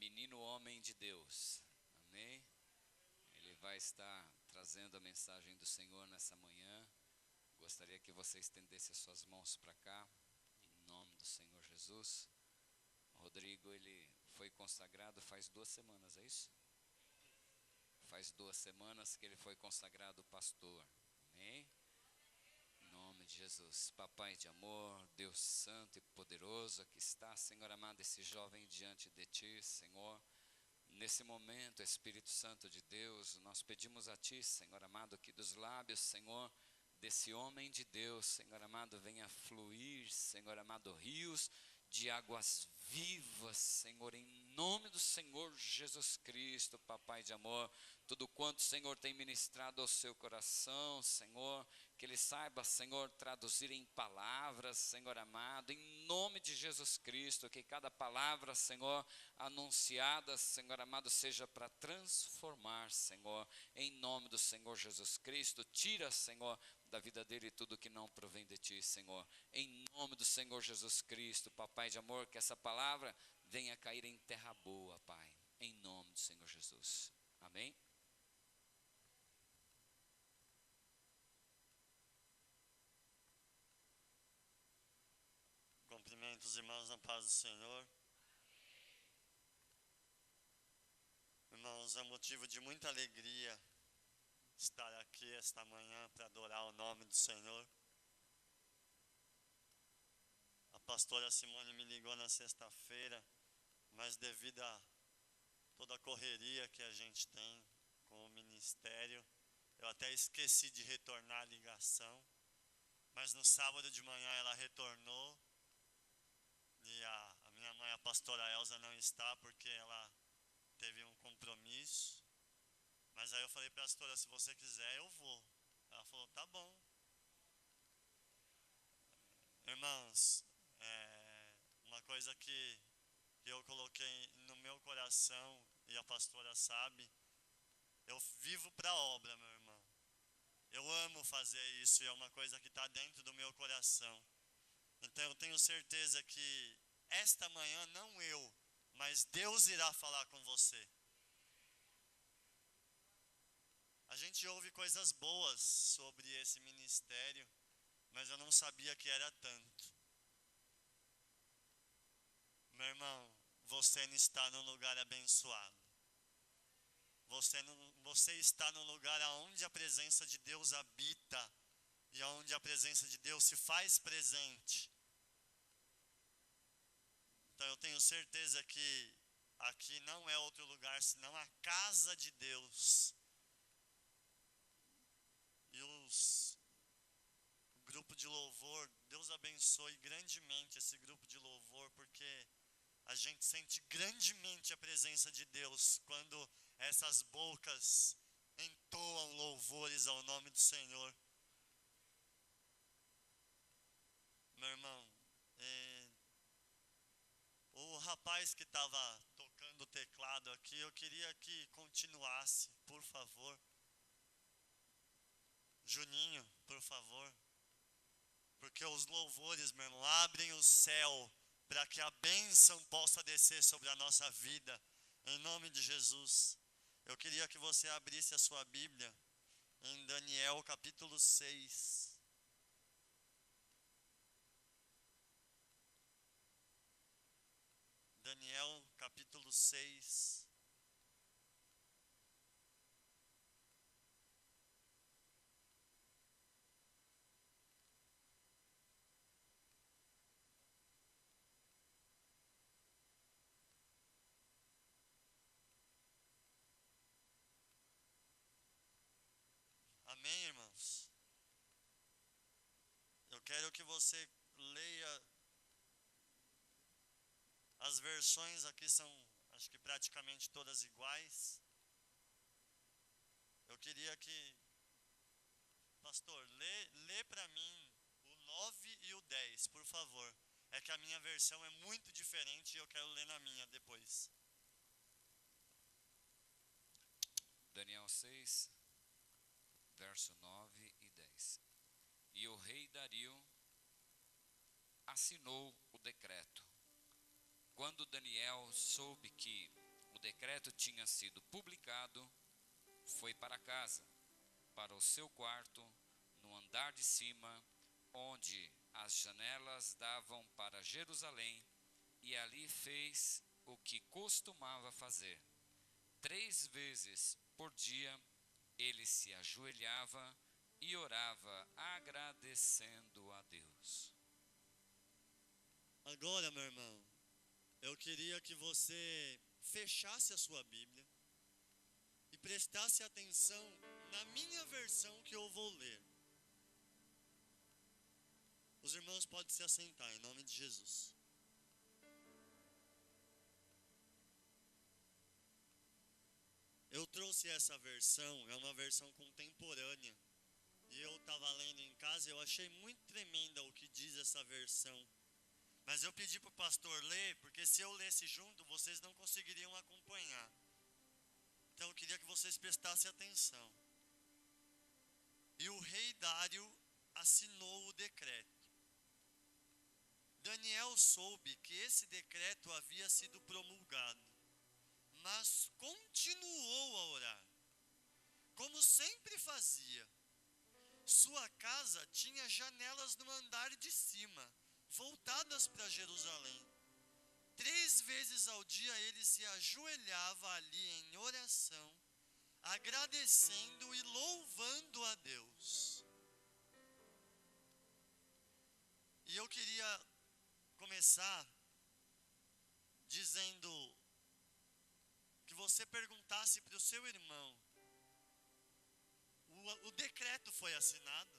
menino homem de Deus, amém? Ele vai estar trazendo a mensagem do Senhor nessa manhã. Gostaria que você estendesse as suas mãos para cá, em nome do Senhor Jesus. O Rodrigo, ele foi consagrado faz 2 semanas, é isso? Faz 2 semanas que ele foi consagrado pastor, amém? Em nome de Jesus. Papai de amor, Deus santo e poderoso, aqui está, Senhor amado, esse jovem diante de Ti, Senhor. Nesse momento, Espírito Santo de Deus, nós pedimos a Ti, Senhor amado, que dos lábios, Senhor, desse homem de Deus, Senhor amado, venha fluir, Senhor amado, rios de águas vivas, Senhor, em nome do Senhor Jesus Cristo, Papai de amor, tudo quanto o Senhor tem ministrado ao seu coração, Senhor, que ele saiba, Senhor, traduzir em palavras, Senhor amado, em nome de Jesus Cristo, que cada palavra, Senhor, anunciada, Senhor amado, seja para transformar, Senhor, em nome do Senhor Jesus Cristo. Tira, Senhor, da vida dele tudo que não provém de Ti, Senhor, em nome do Senhor Jesus Cristo, Papai de amor, que essa palavra venha cair em terra boa, Pai, em nome do Senhor Jesus, amém? Cumprimento os irmãos na paz do Senhor. Irmãos, é motivo de muita alegria estar aqui esta manhã para adorar o nome do Senhor. A pastora Simone me ligou na sexta-feira, mas devido a toda a correria que a gente tem com o ministério, eu até esqueci de retornar a ligação, mas no sábado de manhã ela retornou. E a minha mãe, a pastora Elza, não está porque ela teve um compromisso. Mas aí eu falei para a pastora, se você quiser eu vou. Ela falou, tá bom. Irmãos, uma coisa que eu coloquei no meu coração, e a pastora sabe, eu vivo para a obra, meu irmão. Eu amo fazer isso e é uma coisa que está dentro do meu coração. Então eu tenho certeza que esta manhã, não eu, mas Deus irá falar com você. A gente ouve coisas boas sobre esse ministério, mas eu não sabia que era tanto. Meu irmão, você está num lugar abençoado. Você está num lugar onde a presença de Deus habita e onde a presença de Deus se faz presente. Então eu tenho certeza que aqui não é outro lugar senão a casa de Deus. E o grupo de louvor, Deus abençoe grandemente esse grupo de louvor, porque a gente sente grandemente a presença de Deus quando essas bocas entoam louvores ao nome do Senhor. Meu irmão, o rapaz que estava tocando o teclado aqui, eu queria que continuasse, por favor. Juninho, por favor. Porque os louvores, meu irmão, abrem o céu para que a bênção possa descer sobre a nossa vida, em nome de Jesus. Eu queria que você abrisse a sua Bíblia em Daniel capítulo 6. Daniel capítulo 6. Amém, irmãos? Eu quero que você leia. As versões aqui são, acho que praticamente todas iguais. Eu queria que, pastor, lê para mim o 9 e o 10, por favor. É que a minha versão é muito diferente e eu quero ler na minha depois. Daniel 6, verso 9 e 10. E o rei Dario assinou o decreto. Quando Daniel soube que o decreto tinha sido publicado, foi para casa, para o seu quarto, no andar de cima, onde as janelas davam para Jerusalém, e ali fez o que costumava fazer. 3 vezes por dia, ele se ajoelhava e orava, agradecendo a Deus. Agora, meu irmão, eu queria que você fechasse a sua Bíblia e prestasse atenção na minha versão que eu vou ler. Os irmãos podem se assentar, em nome de Jesus. Eu trouxe essa versão, é uma versão contemporânea. E eu estava lendo em casa e eu achei muito tremenda o que diz essa versão. Mas eu pedi para o pastor ler, porque se eu lesse junto, vocês não conseguiriam acompanhar. Então eu queria que vocês prestassem atenção. E o rei Dário assinou o decreto. Daniel soube que esse decreto havia sido promulgado, mas continuou a orar, como sempre fazia. Sua casa tinha janelas no andar de cima, voltadas para Jerusalém. 3 vezes ao dia ele se ajoelhava ali em oração, agradecendo e louvando a Deus. E eu queria começar dizendo que você perguntasse para o seu irmão: o decreto foi assinado?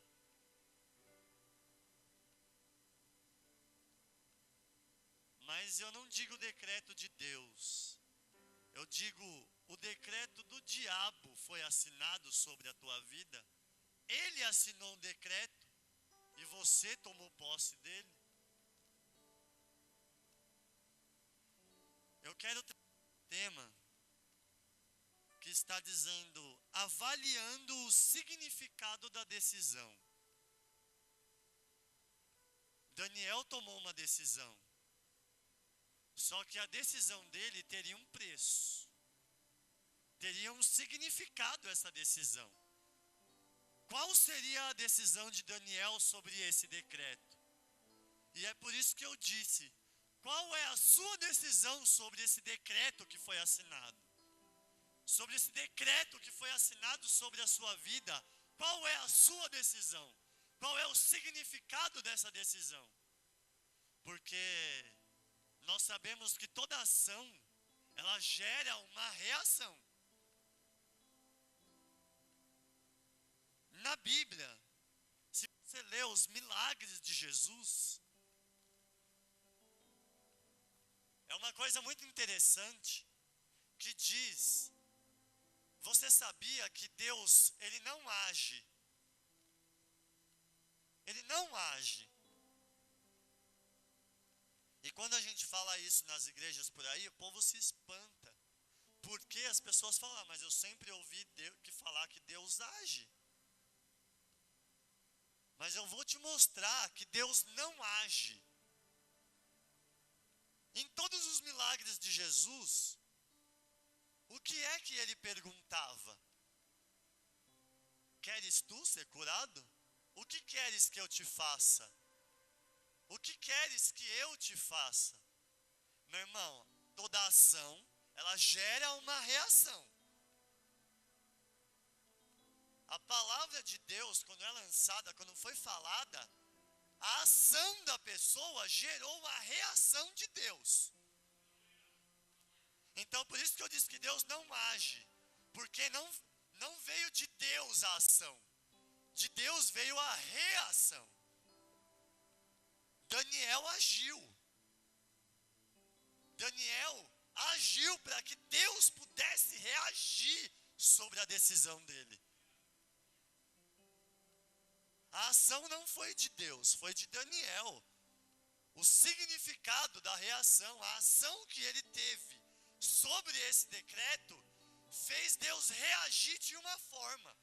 Mas eu não digo o decreto de Deus, eu digo o decreto do diabo foi assinado sobre a tua vida. Ele assinou um decreto e você tomou posse dele. Eu quero ter um tema que está dizendo, avaliando o significado da decisão. Daniel tomou uma decisão, só que a decisão dele teria um preço, teria um significado essa decisão. Qual seria a decisão de Daniel sobre esse decreto? E é por isso que eu disse, qual é a sua decisão sobre esse decreto que foi assinado? Sobre esse decreto que foi assinado sobre a sua vida, qual é a sua decisão? Qual é o significado dessa decisão? Porque nós sabemos que toda ação, ela gera uma reação. Na Bíblia, se você lê os milagres de Jesus, é uma coisa muito interessante que diz, você sabia que Deus, Ele não age. Ele não age. E quando a gente fala isso nas igrejas por aí, o povo se espanta. Porque as pessoas falam, mas eu sempre ouvi que falar que Deus age. Mas eu vou te mostrar que Deus não age. Em todos os milagres de Jesus, o que é que ele perguntava? Queres tu ser curado? O que queres que eu te faça? O que queres que eu te faça? Meu irmão, toda ação, ela gera uma reação. A palavra de Deus, quando é lançada, quando foi falada, a ação da pessoa gerou a reação de Deus. Então, por isso que eu disse que Deus não age, porque não veio de Deus a ação, de Deus veio a reação. Daniel agiu. Daniel agiu para que Deus pudesse reagir sobre a decisão dele. A ação não foi de Deus, foi de Daniel. O significado da reação, a ação que ele teve sobre esse decreto, fez Deus reagir de uma forma.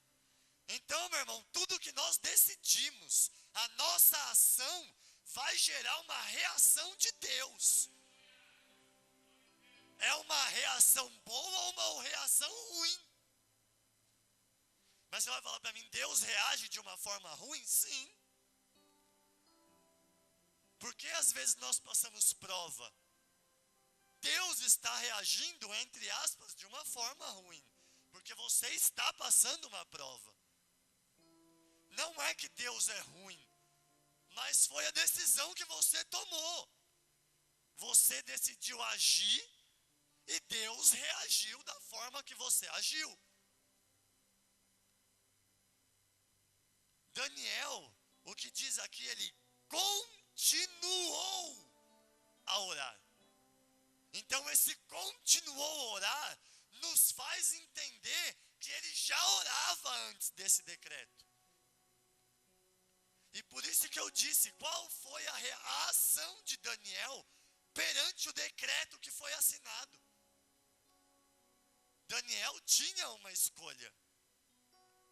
Então, meu irmão, tudo que nós decidimos, a nossa ação vai gerar uma reação de Deus. É uma reação reação boa ou uma reação ruim. Mas você vai falar para mim, Deus reage de uma forma ruim? Sim. Porque às vezes nós passamos prova. Deus está reagindo, entre aspas, de uma forma ruim. Porque você está passando uma prova. Não é que Deus é ruim, mas foi a decisão que você tomou. Você decidiu agir e Deus reagiu da forma que você agiu. Daniel, o que diz aqui, ele continuou a orar. Então esse continuou a orar nos faz entender que ele já orava antes desse decreto. E por isso que eu disse, qual foi a reação de Daniel perante o decreto que foi assinado? Daniel tinha uma escolha.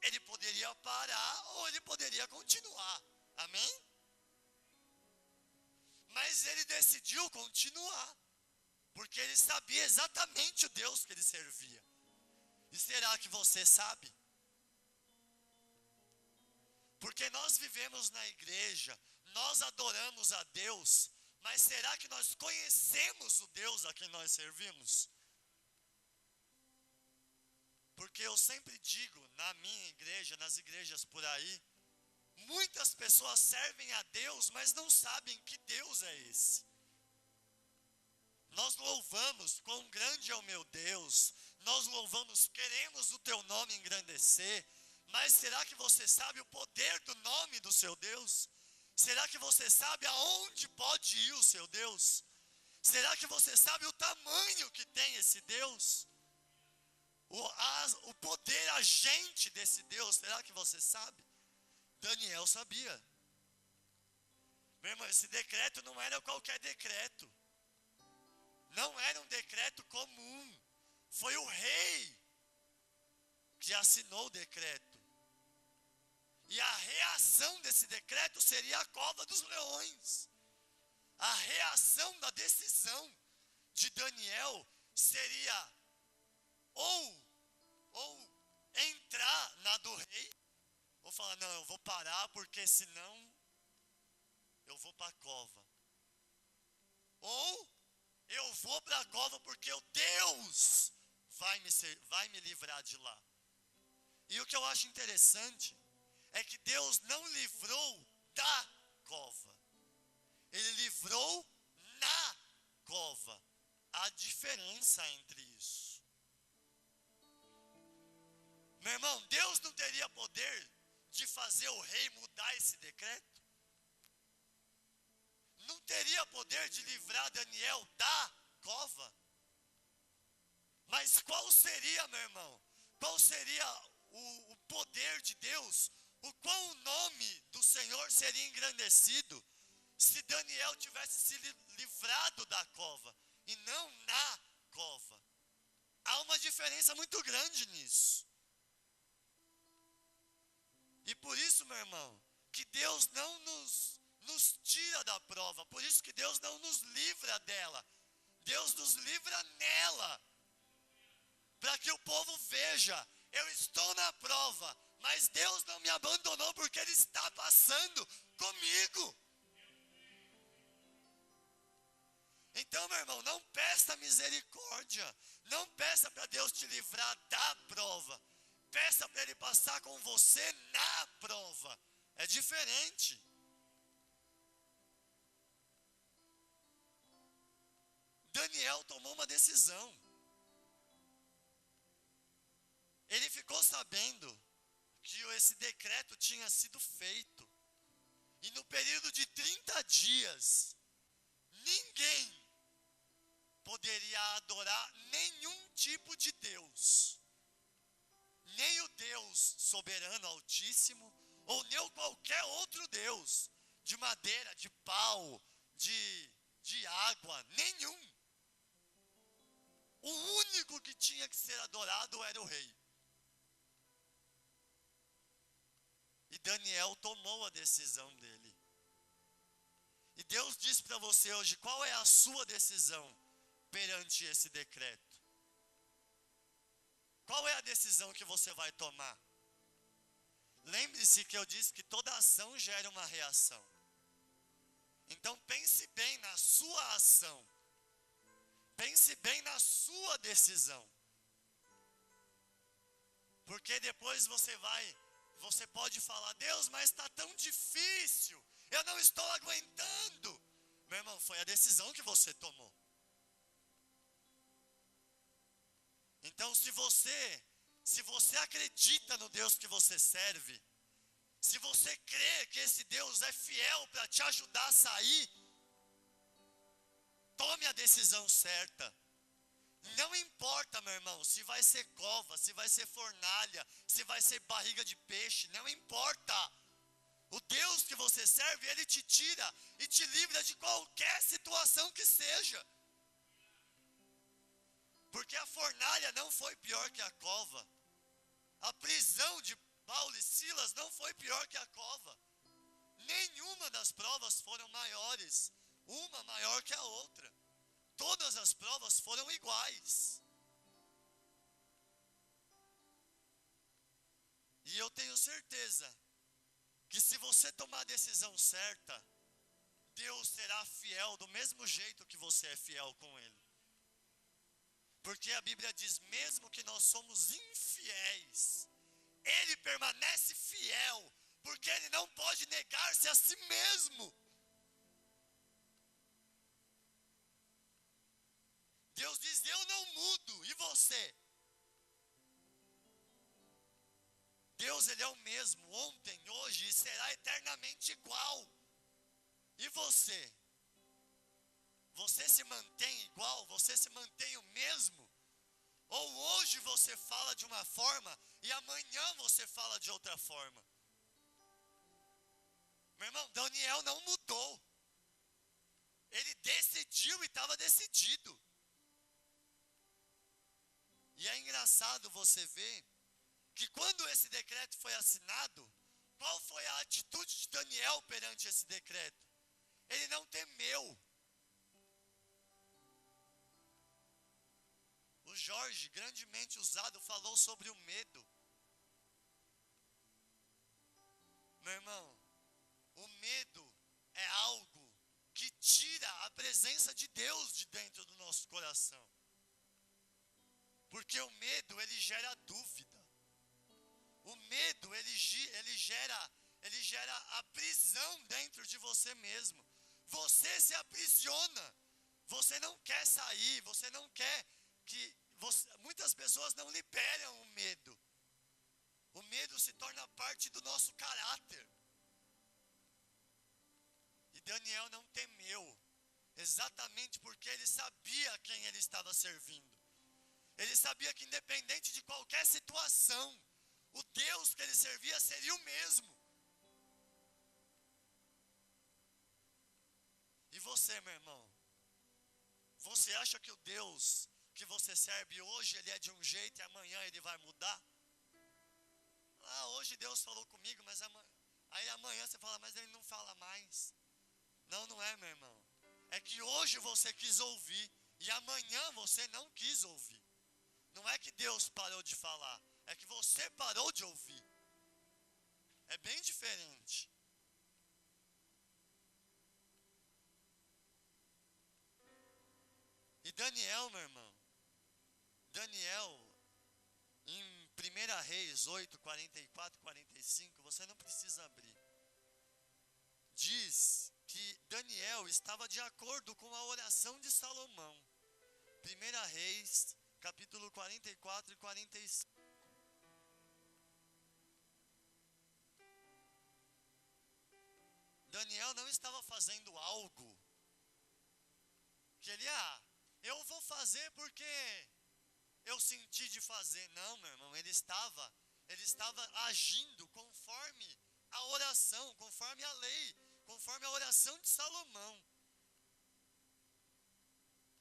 Ele poderia parar ou ele poderia continuar. Amém? Mas ele decidiu continuar. Porque ele sabia exatamente o Deus que ele servia. E será que você sabe? Porque nós vivemos na igreja, nós adoramos a Deus, mas será que nós conhecemos o Deus a quem nós servimos? Porque eu sempre digo, na minha igreja, nas igrejas por aí, muitas pessoas servem a Deus, mas não sabem que Deus é esse. Nós louvamos, quão grande é o meu Deus, nós louvamos, queremos o teu nome engrandecer, mas será que você sabe o poder do nome do seu Deus? Será que você sabe aonde pode ir o seu Deus? Será que você sabe o tamanho que tem esse Deus? O poder agente desse Deus, será que você sabe? Daniel sabia. Meu irmão, esse decreto não era qualquer decreto. Não era um decreto comum. Foi o rei que assinou o decreto. E a reação desse decreto seria a cova dos leões. A reação da decisão de Daniel seria ou entrar na do rei, ou falar, não, eu vou parar porque senão eu vou para a cova. Ou eu vou para a cova porque o Deus vai me livrar de lá. E o que eu acho interessante é que Deus não livrou da cova. Ele livrou na cova. Há diferença entre isso. Meu irmão, Deus não teria poder de fazer o rei mudar esse decreto? Não teria poder de livrar Daniel da cova? Mas qual seria, meu irmão? Qual seria o poder de Deus? O qual o nome do Senhor seria engrandecido se Daniel tivesse se livrado da cova e não na cova? Há uma diferença muito grande nisso. E por isso, meu irmão, que Deus não nos tira da prova, por isso que Deus não nos livra dela. Deus nos livra nela, para que o povo veja, eu estou na prova, mas Deus não me abandonou porque Ele está passando comigo. Então, meu irmão, não peça misericórdia, não peça para Deus te livrar da prova, peça para Ele passar com você na prova, é diferente. Daniel tomou uma decisão. Ele ficou sabendo que esse decreto tinha sido feito. E no período de 30 dias, ninguém poderia adorar nenhum tipo de Deus. Nem o Deus soberano altíssimo, ou nem qualquer outro Deus, de madeira, de pau, de água, nenhum. O único que tinha que ser adorado era o rei. E Daniel tomou a decisão dele. E Deus diz para você hoje, qual é a sua decisão perante esse decreto? Qual é a decisão que você vai tomar? Lembre-se que eu disse que toda ação gera uma reação. Então pense bem na sua ação. Pense bem na sua decisão. Porque depois você pode falar, Deus, mas está tão difícil, eu não estou aguentando. Meu irmão, foi a decisão que você tomou. Então se você acredita no Deus que você serve, se você crê que esse Deus é fiel para te ajudar a sair, tome a decisão certa. Não importa, meu irmão, se vai ser cova, se vai ser fornalha, se vai ser barriga de peixe, não importa. O Deus que você serve, Ele te tira e te livra de qualquer situação que seja. Porque a fornalha não foi pior que a cova. A prisão de Paulo e Silas não foi pior que a cova. Nenhuma das provas foram maiores, uma maior que a outra. Todas as provas foram iguais. E eu tenho certeza que se você tomar a decisão certa, Deus será fiel do mesmo jeito que você é fiel com Ele. Porque a Bíblia diz, mesmo que nós somos infiéis, Ele permanece fiel, porque Ele não pode negar-se a si mesmo. Deus diz, eu não mudo, e você? Deus, Ele é o mesmo, ontem, hoje, e será eternamente igual. E você? Você se mantém igual? Você se mantém o mesmo? Ou hoje você fala de uma forma, e amanhã você fala de outra forma? Meu irmão, Daniel não mudou. Ele decidiu e estava decidido. E é engraçado você ver que quando esse decreto foi assinado, qual foi a atitude de Daniel perante esse decreto? Ele não temeu. O Jorge, grandemente usado, falou sobre o medo. Meu irmão, o medo é algo que tira a presença de Deus de dentro do nosso coração. Porque o medo, ele gera dúvida. O medo, ele gera a prisão dentro de você mesmo. Você se aprisiona. Você não quer sair, você não quer muitas pessoas não liberam o medo. O medo se torna parte do nosso caráter. E Daniel não temeu, exatamente porque ele sabia quem ele estava servindo. Ele sabia que independente de qualquer situação, o Deus que ele servia seria o mesmo. E você, meu irmão? Você acha que o Deus que você serve hoje, ele é de um jeito e amanhã ele vai mudar? Ah, hoje Deus falou comigo, mas aí amanhã você fala, mas ele não fala mais. Não, não é, meu irmão. É que hoje você quis ouvir e amanhã você não quis ouvir. Não é que Deus parou de falar, é que você parou de ouvir. É bem diferente. E Daniel, meu irmão, Daniel, em 1 Reis 8, 44, 45, você não precisa abrir. Diz que Daniel estava de acordo com a oração de Salomão. 1 Reis, capítulo 44 e 45. Daniel não estava fazendo algo que ele, eu vou fazer porque eu senti de fazer. Não, meu irmão, ele estava agindo conforme a oração, conforme a lei, conforme a oração de Salomão.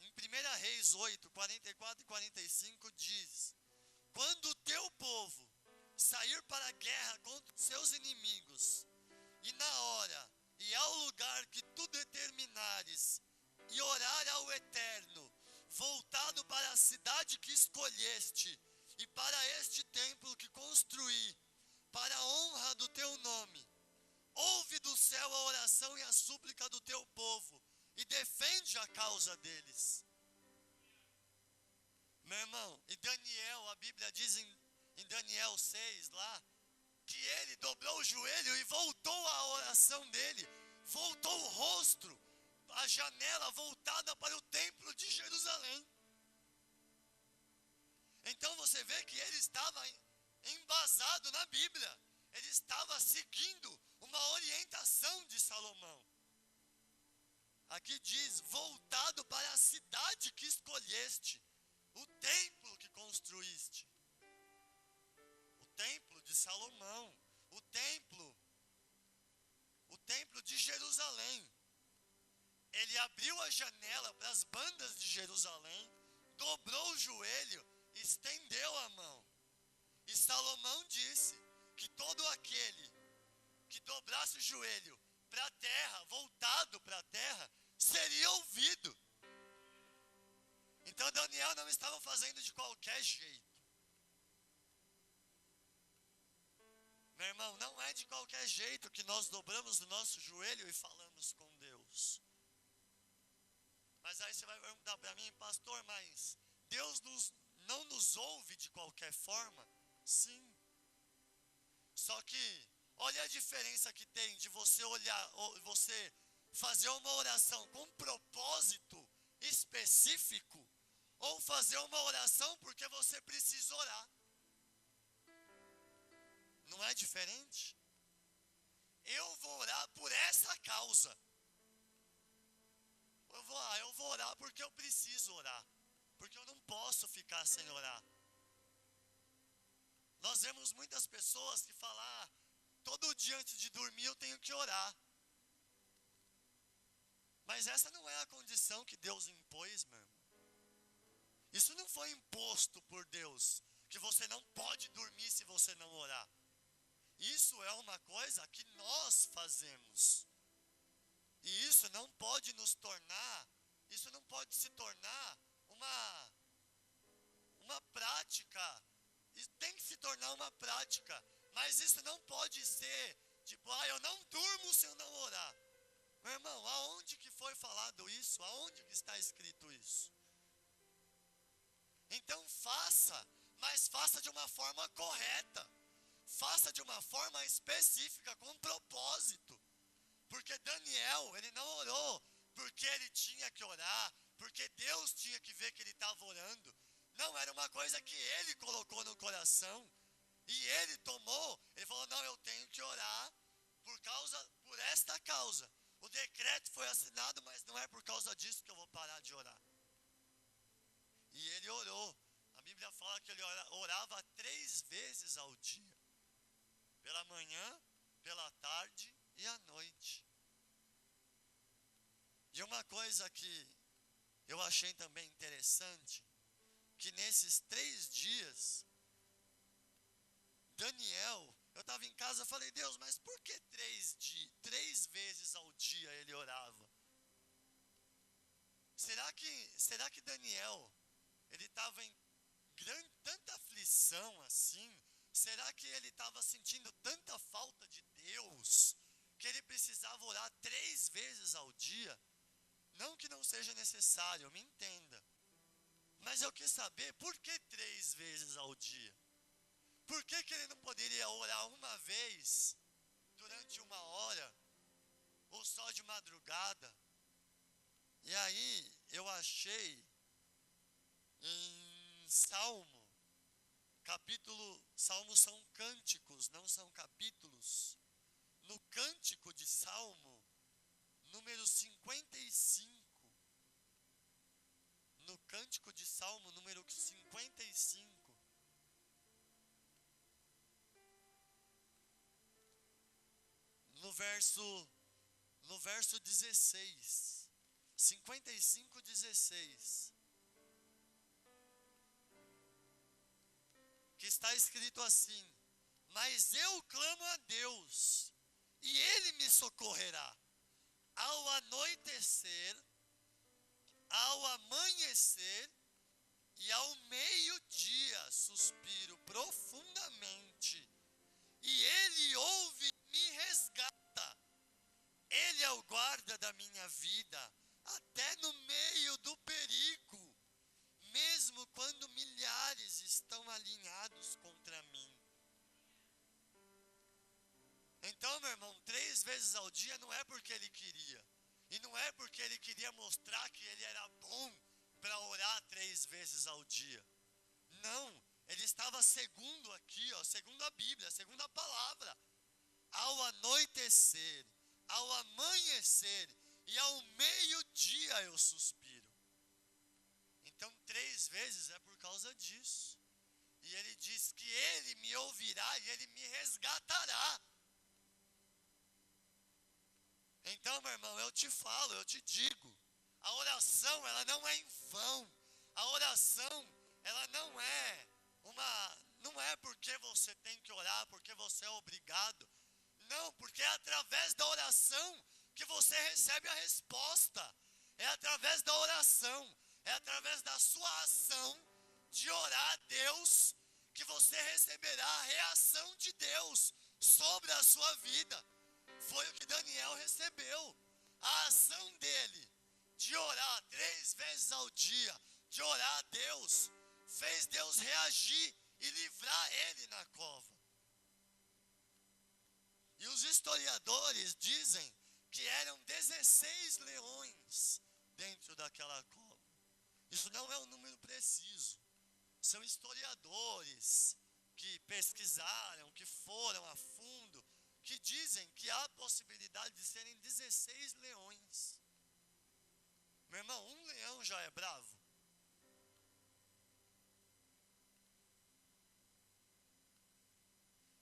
Em 1 Reis 8, 44 e 45 diz: quando o teu povo sair para a guerra contra os seus inimigos, e na hora e ao lugar que tu determinares, e orar ao Eterno, voltado para a cidade que escolheste, e para este templo que construí, para a honra do teu nome, ouve do céu a oração e a súplica do teu povo, e defende a causa deles. Meu irmão, e Daniel, a Bíblia diz em Daniel 6 lá, que ele dobrou o joelho e voltou à oração dele, voltou o rosto, a janela voltada para o templo de Jerusalém. Então você vê que ele estava embasado na Bíblia, ele estava seguindo uma orientação de Salomão. Aqui diz, voltado para a cidade que escolheste, o templo que construíste. O templo de Salomão, o templo de Jerusalém. Ele abriu a janela para as bandas de Jerusalém, dobrou o joelho, estendeu a mão. E Salomão disse que todo aquele que dobrasse o joelho para a terra, voltado para a terra, seria ouvido. Então Daniel não estava fazendo de qualquer jeito. Meu irmão, não é de qualquer jeito que nós dobramos o nosso joelho e falamos com Deus. Mas aí você vai perguntar para mim, pastor, mas Deus não nos ouve de qualquer forma? Sim. Só que, olha a diferença que tem de você você fazer uma oração com propósito específico, ou fazer uma oração porque você precisa orar. Não é diferente? Eu vou orar por essa causa. Eu vou orar porque eu preciso orar. Porque eu não posso ficar sem orar. Nós vemos muitas pessoas que falam, todo dia antes de dormir eu tenho que orar. Mas essa não é a condição que Deus impôs, meu irmão. Isso não foi imposto por Deus, que você não pode dormir se você não orar. Isso é uma coisa que nós fazemos. E isso não pode se tornar uma prática. Isso tem que se tornar uma prática. Mas isso não pode ser, tipo, eu não durmo se eu não orar. Meu irmão, aonde que foi falado isso? Aonde que está escrito isso? Então faça, mas faça de uma forma correta. Faça de uma forma específica, com propósito. Porque Daniel, ele não orou porque ele tinha que orar, porque Deus tinha que ver que ele estava orando. Não, era uma coisa que ele colocou no coração. E ele falou, não, eu tenho que orar por esta causa. O decreto foi assinado, mas não é por causa disso que eu vou parar de orar. E ele orou. A Bíblia fala que ele orava 3 vezes ao dia. Pela manhã, pela tarde e à noite. E uma coisa que eu achei também interessante, que nesses 3 dias, Daniel, eu estava em casa e falei, Deus, mas por que 3 vezes ao dia ele orava? Será que Daniel, ele estava em tanta aflição assim? Será que ele estava sentindo tanta falta de Deus, que ele precisava orar 3 vezes ao dia? Não que não seja necessário, me entenda. Mas eu quis saber, por que 3 vezes ao dia? Por que ele não poderia orar uma vez, durante 1 hora, ou só de madrugada? E aí, eu achei em Salmos são cânticos, não são capítulos. No cântico de Salmo, número 55. No cântico de Salmo, número 55. No verso 16. 55, 16. Que está escrito assim: mas eu clamo a Deus, e Ele me socorrerá. Ao anoitecer, ao amanhecer e ao meio-dia suspiro estão alinhados contra mim. Então, meu irmão, 3 vezes ao dia não é porque ele queria. E não é porque ele queria mostrar que ele era bom para orar 3 vezes ao dia. Não, ele estava segundo aqui, ó, segundo a Bíblia, segundo a palavra. Ao anoitecer, ao amanhecer e ao meio-dia eu suspiro. Então 3 vezes é por causa disso. E ele diz que ele me ouvirá e ele me resgatará. Então, meu irmão, eu te falo, eu te digo, a oração, ela não é em vão. A oração, ela não é porque você tem que orar, porque você é obrigado. Não, porque é através da oração que você recebe a resposta. É através da oração, é através da sua ação de orar a Deus que você receberá a reação de Deus sobre a sua vida. Foi o que Daniel recebeu. A ação dele de orar 3 vezes ao dia, de orar a Deus, fez Deus reagir e livrar ele na cova. E os historiadores dizem que eram 16 leões dentro daquela cova. Isso não é um número preciso. São historiadores que pesquisaram, que foram a fundo, que dizem que há a possibilidade de serem 16 leões. Meu irmão, um leão já é bravo?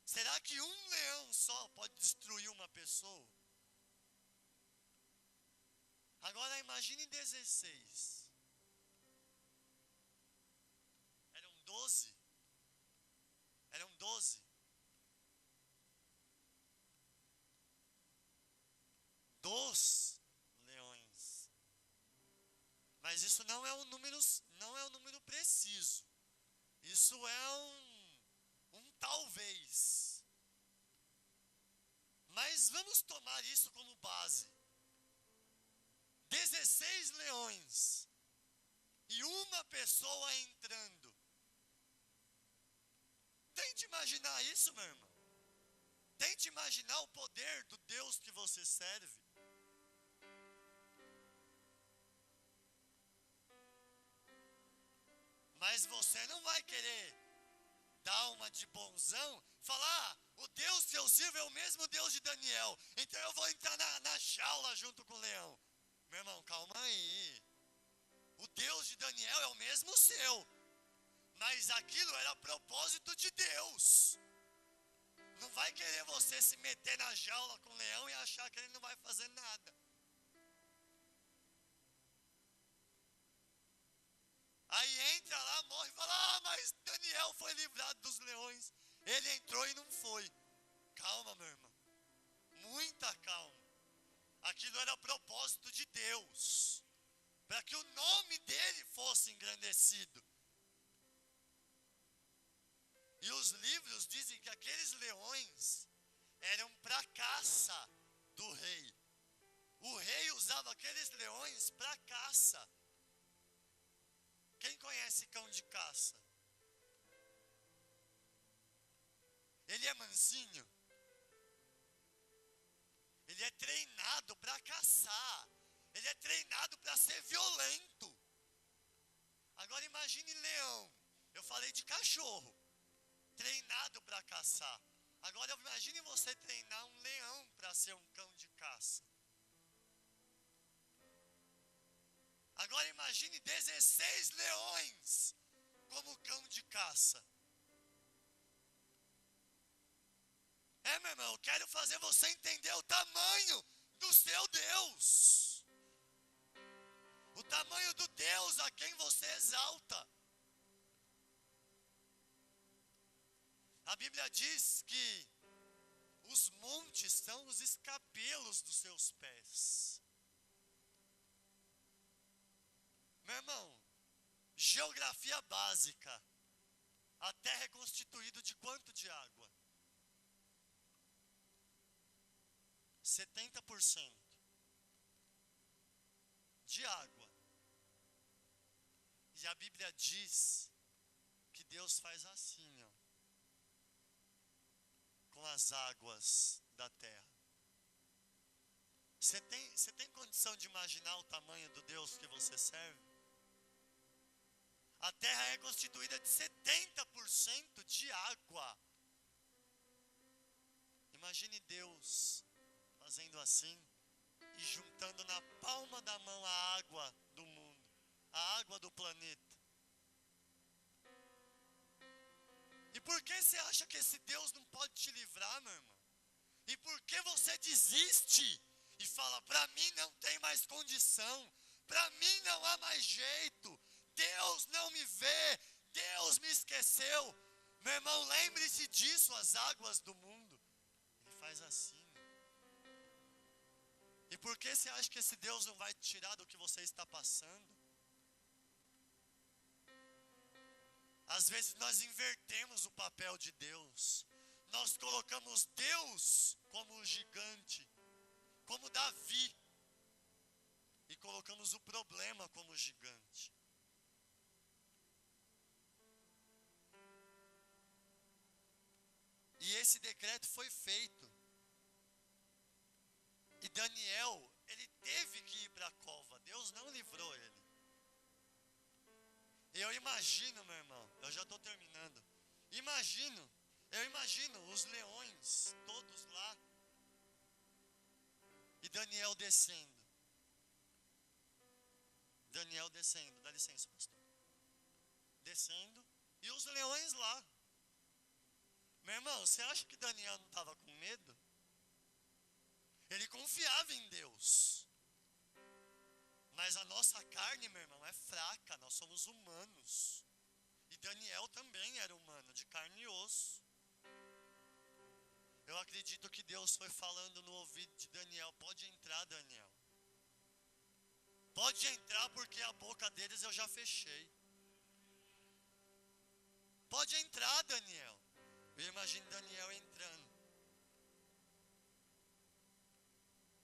Será que um leão só pode destruir uma pessoa? Agora imagine 16. Eram 12. Eram 12. 2 leões. Mas isso não é um número preciso. Isso é um talvez. Mas vamos tomar isso como base. 16 leões e uma pessoa entrando. Tente imaginar isso, meu irmão. Tente imaginar o poder do Deus que você serve. Mas você não vai querer dar uma de bonzão, falar, o Deus que eu sirvo é o mesmo Deus de Daniel, então eu vou entrar na jaula junto com o leão. Meu irmão, calma aí. O Deus de Daniel é o mesmo seu, mas aquilo era propósito de Deus. Não vai querer você se meter na jaula com o leão e achar que ele não vai fazer nada. Aí entra lá, morre e fala, mas Daniel foi livrado dos leões. Ele entrou e não foi. Calma, meu irmão. Muita calma. Aquilo era propósito de Deus, para que o nome dele fosse engrandecido. E os livros dizem que aqueles leões eram para caça do rei. O rei usava aqueles leões para caça. Quem conhece cão de caça? Ele é mansinho. Ele é treinado para caçar. Ele é treinado para ser violento. Agora imagine leão. Eu falei de cachorro. Treinado para caçar. Agora imagine você treinar um leão para ser um cão de caça. Agora imagine 16 leões como cão de caça. Meu irmão, eu quero fazer você entender o tamanho do seu Deus. O tamanho do Deus a quem você exalta. A Bíblia diz que os montes são os escabelos dos seus pés. Meu irmão, geografia básica. A terra é constituída de quanto de água? 70% de água. E a Bíblia diz que Deus faz assim, ó, com as águas da terra. Você tem condição de imaginar o tamanho do Deus que você serve? A terra é constituída de 70% de água. Imagine Deus fazendo assim e juntando na palma da mão a água do mundo, a água do planeta. E por que você acha que esse Deus não pode te livrar, meu irmão? E por que você desiste e fala, para mim não tem mais condição, para mim não há mais jeito, Deus não me vê, Deus me esqueceu? Meu irmão, lembre-se disso, as águas do mundo. Ele faz assim. E por que você acha que esse Deus não vai te tirar do que você está passando? Às vezes nós invertemos o papel de Deus. Nós colocamos Deus como o gigante, como Davi, e colocamos o problema como gigante. E esse decreto foi feito. E Daniel, ele teve que ir para a cova. Deus não livrou ele. Eu imagino, meu irmão, eu já estou terminando. Eu imagino os leões todos lá. E Daniel descendo. Dá licença, pastor. Descendo. E os leões lá. Meu irmão, você acha que Daniel não estava com medo? Ele confiava em Deus. Mas a nossa carne, meu irmão, é fraca. Nós somos humanos. E Daniel também era humano, de carne e osso. Eu acredito que Deus foi falando no ouvido de Daniel, pode entrar, Daniel. Pode entrar, porque a boca deles eu já fechei. Pode entrar, Daniel. Eu imagino Daniel entrando.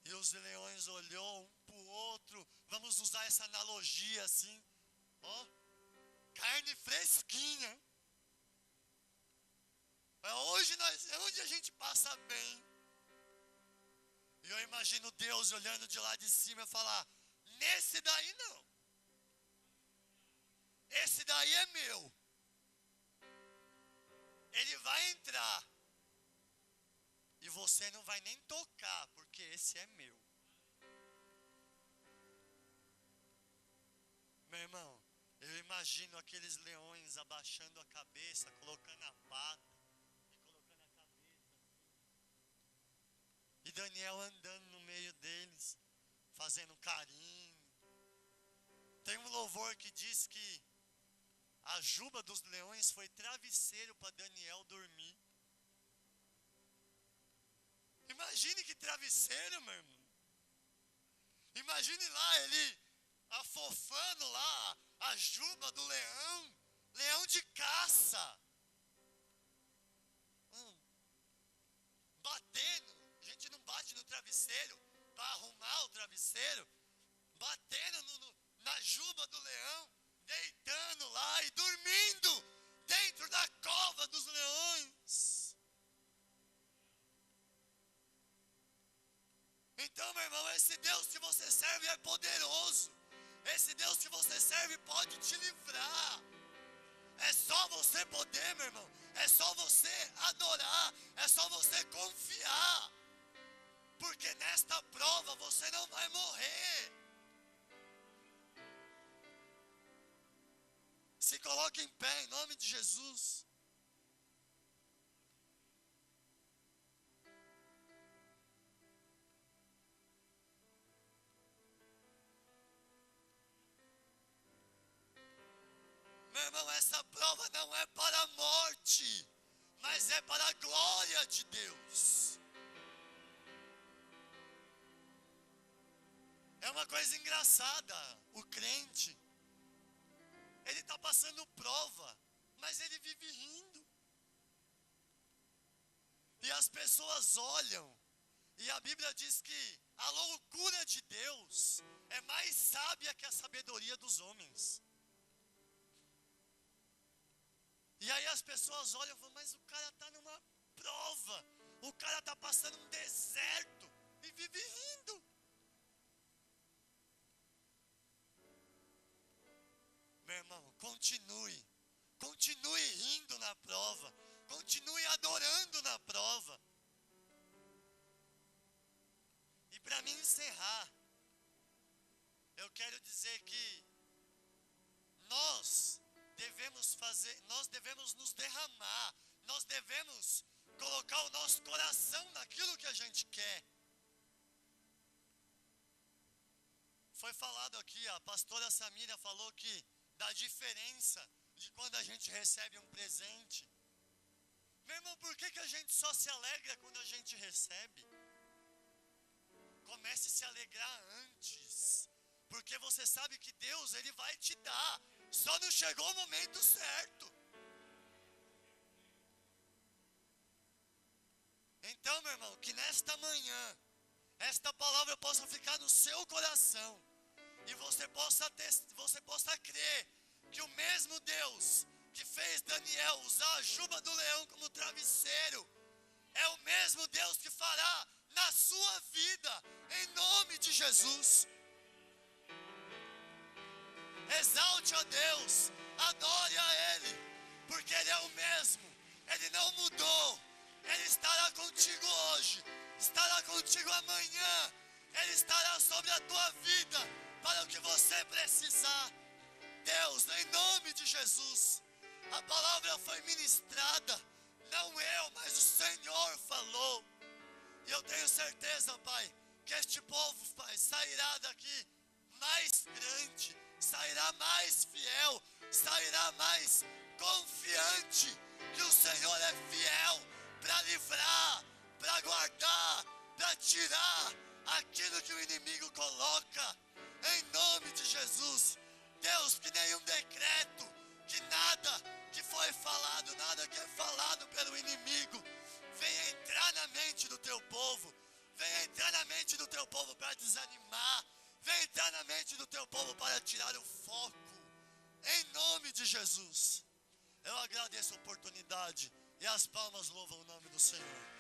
E os leões olhou um para o outro. Vamos usar essa analogia assim. Ó, carne fresquinha. É onde a gente passa bem. E eu imagino Deus olhando de lá de cima e falar, nesse daí não. Esse daí é meu. Ele vai entrar. E você não vai nem tocar, porque esse é meu. Meu irmão, eu imagino aqueles leões abaixando a cabeça, colocando a pata e colocando a cabeça. E Daniel andando no meio deles, fazendo carinho. Tem um louvor que diz que a juba dos leões foi travesseiro para Daniel dormir. Imagine que travesseiro, meu irmão. Imagine lá ele afofando lá a juba do leão. Leão de caça. Batendo. A gente não bate no travesseiro para arrumar o travesseiro. Batendo na juba do leão. Deitando lá e dormindo dentro da cova dos leões. Então, meu irmão, esse Deus que você serve é poderoso. Esse Deus que você serve pode te livrar. É só você poder, meu irmão. É só você adorar. É só você confiar. Porque nesta prova você não vai morrer. Se coloque em pé em nome de Jesus. Meu irmão, essa prova não é para a morte, mas é para a glória de Deus. É uma coisa engraçada, o crente, ele está passando prova, mas ele vive rindo. E as pessoas olham, e a Bíblia diz que a loucura de Deus é mais sábia que a sabedoria dos homens. as pessoas olham e falam, mas o cara está numa prova, o cara está passando um deserto e vive rindo. Meu irmão, continue rindo na prova, continue adorando na prova. E para mim encerrar, eu quero dizer que nós devemos nos derramar, nós devemos colocar o nosso coração naquilo que a gente quer. Foi falado aqui, a pastora Samira falou que da diferença de quando a gente recebe um presente. Meu irmão, por que a gente só se alegra quando a gente recebe? Comece a se alegrar antes, porque você sabe que Deus, Ele vai te dar, só não chegou o momento certo. Então, meu irmão, que nesta manhã, esta palavra possa ficar no seu coração, e você possa crer que o mesmo Deus que fez Daniel usar a juba do leão como travesseiro, é o mesmo Deus que fará na sua vida, em nome de Jesus. Exalte a Deus, adore a Ele, porque Ele é o mesmo, Ele não mudou, Ele estará contigo hoje, estará contigo amanhã, Ele estará sobre a tua vida, para o que você precisar. Deus, em nome de Jesus, a palavra foi ministrada, não eu, mas o Senhor falou, e eu tenho certeza, Pai, que este povo, Pai, sairá daqui mais grande, sairá mais fiel, sairá mais confiante, que o Senhor é fiel para livrar, para guardar, para tirar aquilo que o inimigo coloca, em nome de Jesus. Deus, que nenhum decreto, que nada que foi falado, nada que é falado pelo inimigo, venha entrar na mente do teu povo, venha entrar na mente do teu povo para desanimar, venha entrar na mente do teu povo para tirar o foco, em nome de Jesus. Eu agradeço a oportunidade e as palmas louvam o nome do Senhor.